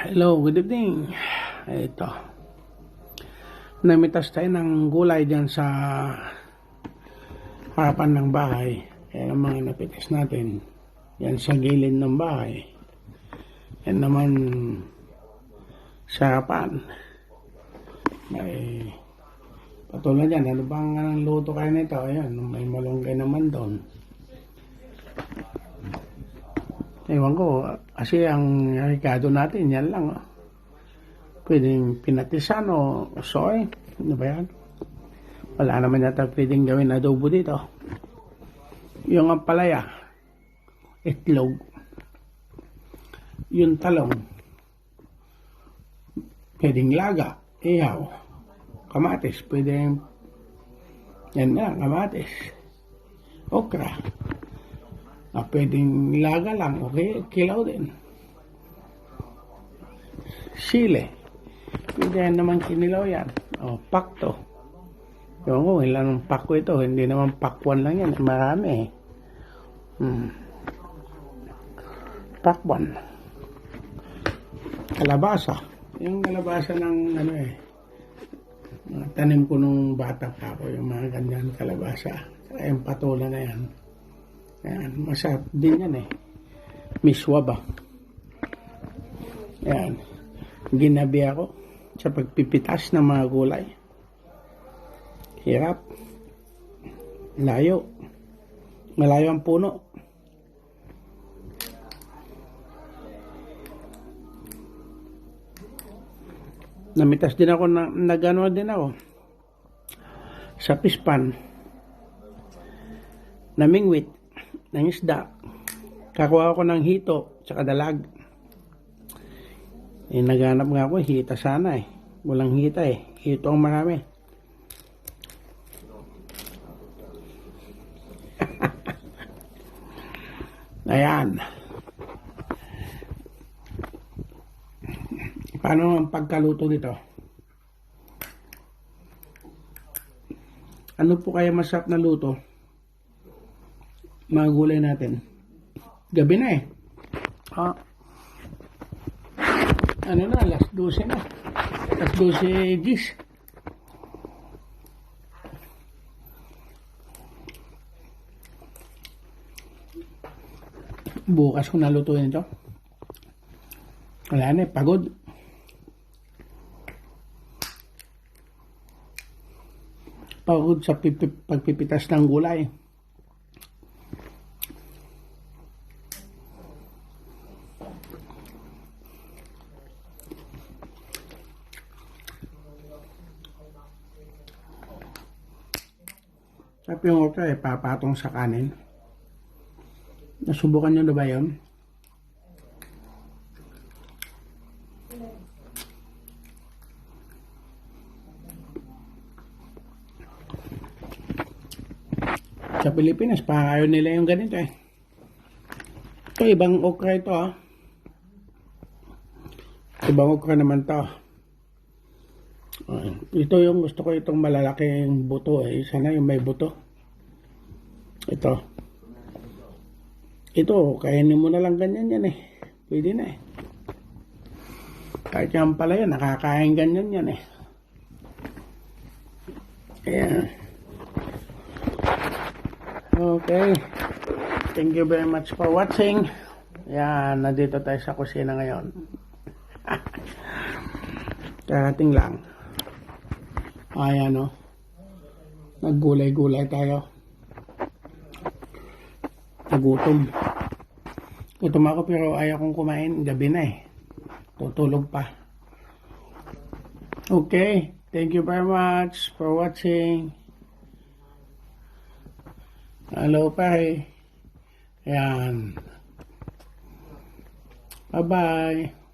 Hello, good evening. Ito. Namitas tayo ng gulay dyan sa harapan ng bahay. Kaya ang mga napitas natin, yan sa gilid ng bahay. Yan naman sa harapan. May patulad yan. Ano bang luto kayo nito? Ayan, may malunggay naman doon. Ewan ko, kasi ang rekado natin, yan lang. Pwedeng pinatisan o soy. Ano ba yan? Wala naman yata pwedeng gawin adobo dito. Yung ampalaya, itlog, yung talong, pwedeng laga, ihaw, kamatis, pwedeng, yan na, kamatis, okra. Pwedeng laga lang, okay, kilaw din. Sile, pwede naman kinilaw yan. Pakto. Yung ko, ilan ng pakko ito, hindi naman pakwan lang yan, marami. Pakwan. Kalabasa. Yung kalabasa ng tanim ko nung bata pa ako, yung mga ganyan kalabasa. Yung patola na yan. Ayan, masarap din yan eh. Miswa ba? Ayan. Ginabi ako sa pagpipitas ng mga gulay. Hirap. Layo. Malayo ang puno. Namitas din ako, nagano din ako sa pispan. Namingwit ng isda. Kakuha ako ng hito tsaka dalag. Naghanap nga ako, hita sana eh. Walang hita eh. Hito ang marami. Ayan. Paano ang pagkaluto nito? Ano po kaya masarap na luto? Mga gulay natin. Gabi na eh. Ano na, alas 12 na. Alas 12 gis. Bukas ko nalutuin ito. Wala na eh, pagod. Pagod sa pagpipitas ng gulay. Sabi yung okra eh, papatong sa kanin. Nasubukan nyo na ba yun? Sa Pilipinas, ayaw nila yung ganito eh. Ito, ibang okra ito ah. Ibang okra naman to. Ito yung gusto ko, itong malalaking buto eh. Sana yung may buto. Ito, kainin mo na lang ganyan yan eh. Pwede na eh. Kahit yan pala yan, nakakain ganyan yan eh. Ayan. Okay. Thank you very much for watching. Ayan, nandito tayo sa kusina ngayon. Karating lang. Ayan o. Naggulay-gulay tayo. Nagutom. Gutom ako pero ayaw kong kumain. Gabi na eh. Tutulog pa. Okay. Thank you very much for watching. Hello pare. Ayan. Bye-bye.